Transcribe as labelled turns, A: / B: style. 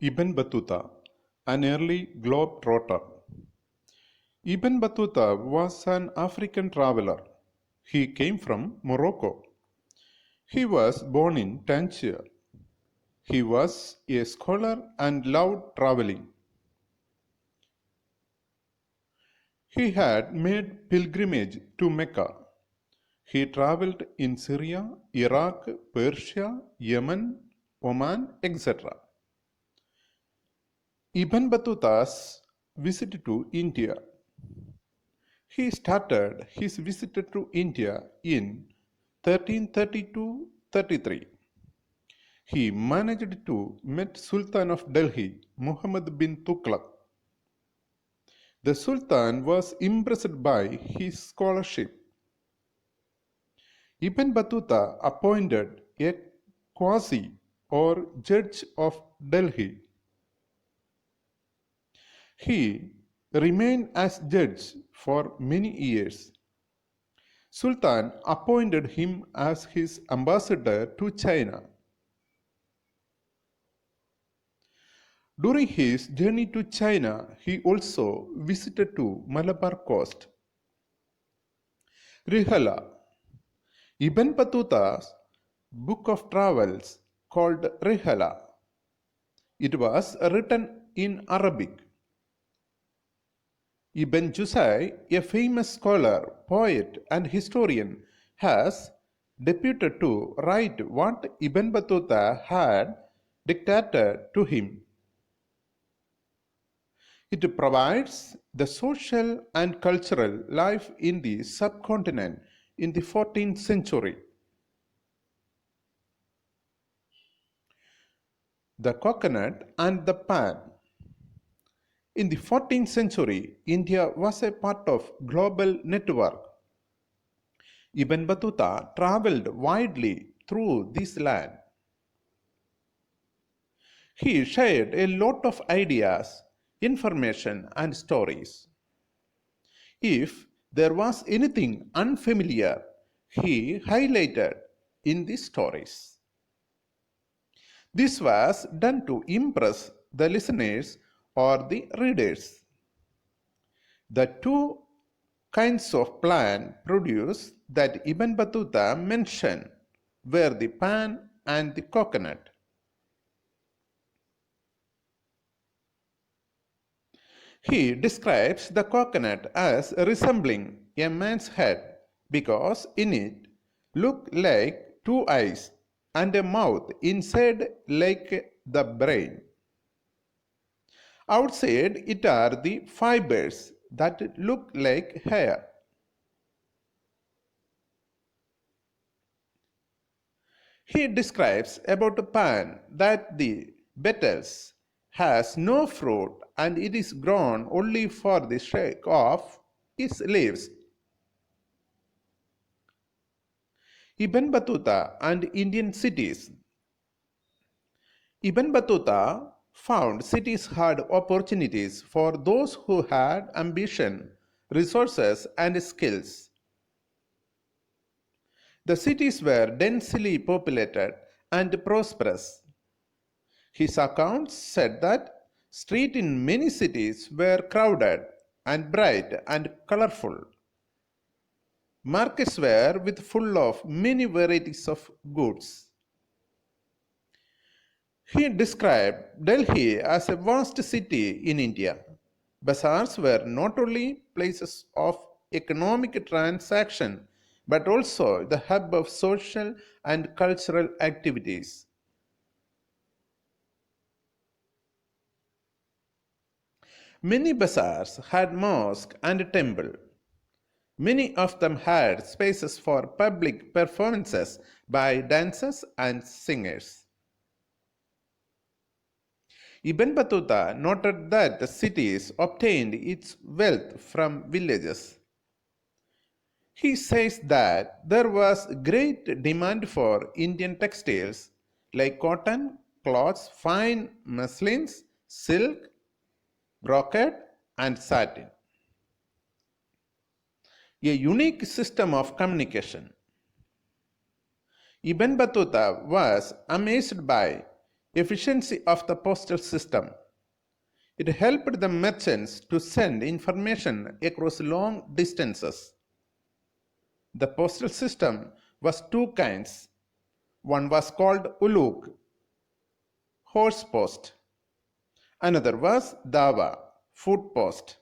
A: Ibn Battuta, an early globe-trotter. Ibn Battuta was an African traveler. He came from Morocco. He was born in Tangier. He was a scholar and loved traveling. He had made pilgrimage to Mecca. He traveled in Syria, Iraq, Persia, Yemen, Oman, etc. Ibn Battuta's visit to India. He started his visit to India in 1332-33. He managed to meet Sultan of Delhi, Muhammad bin Tughlaq. The Sultan was impressed by his scholarship. Ibn Battuta appointed a Qazi or judge of Delhi. He remained as judge for many years. Sultan appointed him as his ambassador to China. During his journey to China, he also visited to Malabar coast. Rihala. Ibn Battuta's book of travels called Rihala. It was written in Arabic. Ibn Juzay, a famous scholar, poet, and historian, has deputed to write what Ibn Battuta had dictated to him. It provides the social and cultural life in the subcontinent in the 14th century. The coconut and the pan. In the 14th century, India was a part of global network. Ibn Battuta traveled widely through this land. He shared a lot of ideas, information, and stories. If there was anything unfamiliar, he highlighted in the stories. This was done to impress the listeners or the readers. The two kinds of plant produce that Ibn Battuta mentioned were the pan and the coconut. He describes the coconut as resembling a man's head because in it look like two eyes and a mouth inside like the brain. Outside it are the fibers that look like hair. He describes about a pan that the petals has no fruit and it is grown only for the sake of its leaves. Ibn Battuta and Indian cities. Ibn Battuta found cities had opportunities for those who had ambition, resources, and skills. The cities were densely populated and prosperous. His accounts said that streets in many cities were crowded and bright and colorful. Markets were full of many varieties of goods. He described Delhi as a vast city in India. Bazaars were not only places of economic transaction but also the hub of social and cultural activities. Many bazaars had mosque and temple. Many of them had spaces for public performances by dancers and singers. Ibn Battuta noted that the cities obtained its wealth from villages. He says that there was great demand for Indian textiles like cotton, cloths, fine muslins, silk, brocade, and satin. A unique system of communication. Ibn Battuta was amazed by efficiency of the postal system. It helped the merchants to send information across long distances. The postal system was two kinds. One was called uluk, horse post. Another was dawa, foot post.